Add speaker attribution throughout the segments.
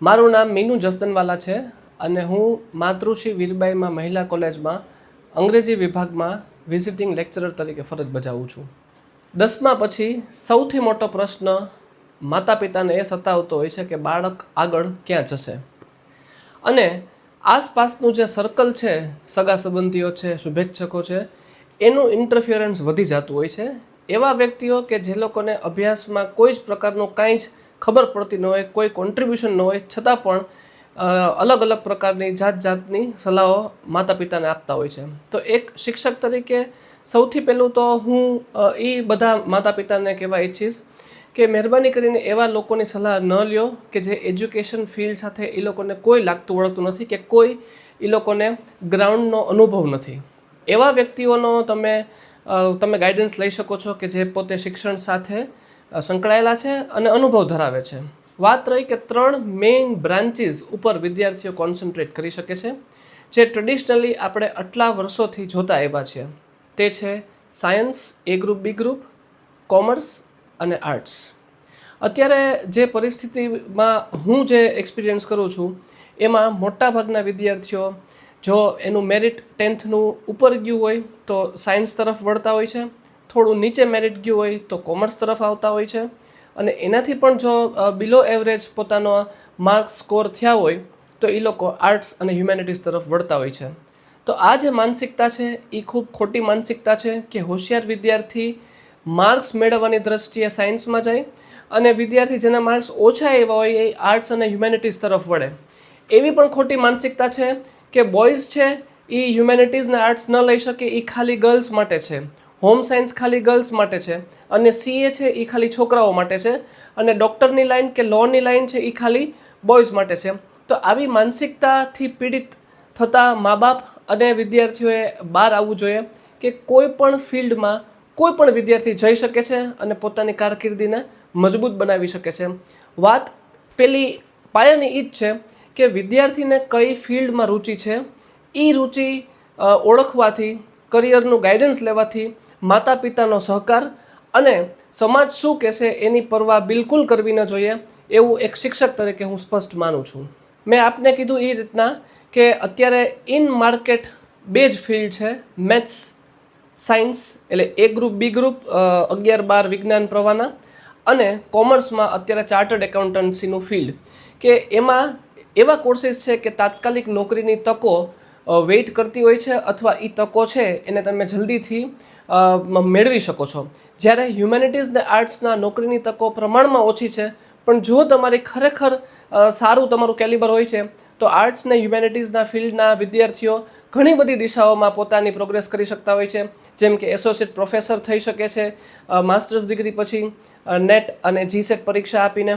Speaker 1: મારું નામ મીનુ જસદનવાલા છે અને હું માતૃશ્રી વીરબાઈમાં મહિલા કોલેજમાં અંગ્રેજી વિભાગમાં વિઝિટિંગ લેક્ચરર તરીકે ફરજ બજાવું છું. 10મા પછી સૌથી મોટો પ્રશ્ન માતા પિતાને એ સતાવતો હોય છે કે બાળક આગળ ક્યાં જશે, અને આસપાસનું જે સર્કલ છે, સગા સંબંધીઓ છે, શુભેચ્છકો છે, એનું ઇન્ટરફિયરન્સ વધી જતું હોય છે. એવા વ્યક્તિઓ કે જે લોકોને અભ્યાસમાં કોઈ જ પ્રકારનું કાંઈ જ ખબર પડતી ન હોય, કોઈ કોન્ટ્રીબ્યુશન ન હોય, છતાં પણ અલગ અલગ પ્રકારની જાતની સલાહો માતા પિતાને આપતા હોય છે. તો એક શિક્ષક તરીકે સૌથી પહેલું તો હું એ બધા માતા પિતાને કહેવા ઈચ્છીશ કે મહેરબાની કરીને એવા લોકોની સલાહ ન લ્યો કે જે એજ્યુકેશન ફિલ્ડ સાથે એ લોકોને કોઈ લાગતું વળગતું નથી કે કોઈ એ લોકોને ગ્રાઉન્ડનો અનુભવ નથી. એવા વ્યક્તિઓનો તમે ગાઈડન્સ લઈ શકો છો કે જે પોતે શિક્ષણ સાથે સંકળાયેલા છે અને અનુભવ ધરાવે છે. વાત રહી કે 3 મેઇન બ્રાન્ચીસ ઉપર વિદ્યાર્થીઓ કોન્સન્ટ્રેટ કરી શકે છે, જે ટ્રેડિશનલી આપણે આટલા વર્ષોથી જોતા આવ્યા છીએ. તે છે સાયન્સ, એ ગ્રુપ, બી ગ્રુપ, કોમર્સ અને આર્ટ્સ. અત્યારે જે પરિસ્થિતિમાં હું જે એક્સપિરિયન્સ કરું છું એમાં મોટાભાગના વિદ્યાર્થીઓ જો એનું મેરિટ 10થનું ઉપર ગયું હોય તો સાયન્સ તરફ વળતા હોય છે, થોડું નીચે મેરિટ ગયું હોય તો કોમર્સ તરફ આવતા હોય છે, અને એનાથી પણ જો બિલો એવરેજ પોતાનો માર્ક્સ સ્કોર થયા હોય તો એ લોકો આર્ટ્સ અને હ્યુમેનિટીઝ તરફ વળતા હોય છે. તો આ જે માનસિકતા છે એ ખૂબ ખોટી માનસિકતા છે કે હોશિયાર વિદ્યાર્થી માર્ક્સ મેળવવાની દ્રષ્ટિએ સાયન્સમાં જાય અને વિદ્યાર્થી જેના માર્ક્સ ઓછા આવ્યા હોય એ આર્ટ્સ અને હ્યુમેનિટીઝ તરફ વળે. એવી પણ ખોટી માનસિકતા છે કે બોયઝ છે એ હ્યુમેનિટીઝ ને આર્ટ્સ ન લઈ શકે, એ ખાલી ગર્લ્સ માટે છે, હોમ સાયન્સ ખાલી ગર્લ્સ માટે છે, અને સીએ છે એ ખાલી છોકરાઓ માટે છે, અને ડૉક્ટરની લાઈન કે લોની લાઈન છે એ ખાલી બોયઝ માટે છે. તો આવી માનસિકતાથી પીડિત થતા મા બાપ અને વિદ્યાર્થીઓએ બહાર આવવું જોઈએ કે કોઈ પણ ફિલ્ડમાં કોઈ પણ વિદ્યાર્થી જઈ શકે છે અને પોતાની કારકિર્દીને મજબૂત બનાવી શકે છે. વાત પેલી પાયાની એ જ છે કે વિદ્યાર્થીને કઈ ફિલ્ડમાં રુચિ છે, એ રુચિ ઓળખવાથી, કરિયરનું ગાઈડન્સ લેવાથી, માતા પિતાનો સહકાર અને સમાજ શું કહેશે એની પરવા બિલકુલ કરવી ન જોઈએ, એવું એક શિક્ષક તરીકે હું સ્પષ્ટ માનું છું. મેં આપને કીધું એ રીતના કે અત્યારે ઇન માર્કેટ 2 જ ફિલ્ડ છે, મેથ્સ, સાયન્સ એટલે એ ગ્રુપ, બી ગ્રુપ, 11-12 વિજ્ઞાન પ્રવાહના, અને કોમર્સમાં અત્યારે ચાર્ટર્ડ એકાઉન્ટન્સીનું ફિલ્ડ, કે એમાં એવા કોર્સીસ છે કે તાત્કાલિક નોકરીની તકો વેઇટ કરતી હોય છે, અથવા એ તકો છે એને તમે જલ્દીથી મેળવી શકો છો. જ્યારે હ્યુમેનિટીઝ ને આર્ટ્સના નોકરીની તકો પ્રમાણમાં ઓછી છે, પણ જો તમારી ખરેખર સારું તમારું કેલિબર હોય છે તો આર્ટ્સ ને હ્યુમેનિટીઝના ફિલ્ડના વિદ્યાર્થીઓ ઘણી બધી દિશાઓમાં પોતાની પ્રોગ્રેસ કરી શકતા હોય છે. જેમ કે એસોસિએટ પ્રોફેસર થઈ શકે છે માસ્ટર્સ ડિગ્રી પછી, નેટ અને જીસેટ પરીક્ષા આપીને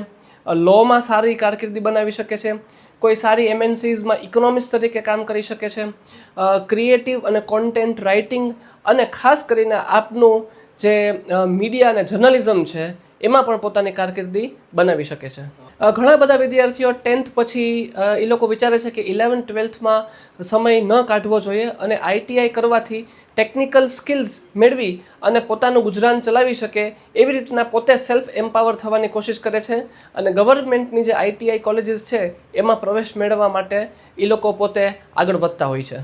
Speaker 1: લોમાં સારી કારકિર્દી બનાવી શકે છે, કોઈ સારી એમએનસીઝમાં ઇકોનોમિસ્ટ તરીકે કામ કરી શકે છે, ક્રિએટિવ અને કોન્ટેન્ટ રાઇટિંગ અને ખાસ કરીને આપનું જે મીડિયા અને જર્નલિઝમ છે એમાં પણ પોતાની કારકિર્દી બનાવી શકે છે. ઘણા બધા વિદ્યાર્થીઓ 10th પછી એ લોકો વિચારે છે કે 11th-12thમાં સમય ન કાઢવો જોઈએ અને આઈટીઆઈ કરવાથી ટેકનિકલ સ્કિલ્સ મેળવી અને પોતાનું ગુજરાન ચલાવી શકે એવી રીતના પોતે સેલ્ફ એમ્પાવર થવાની કોશિશ કરે છે, અને ગવર્મેન્ટની જે આઈટીઆઈ કોલેજીસ છે એમાં પ્રવેશ મેળવવા માટે એ લોકો પોતે આગળ વધતા હોય છે.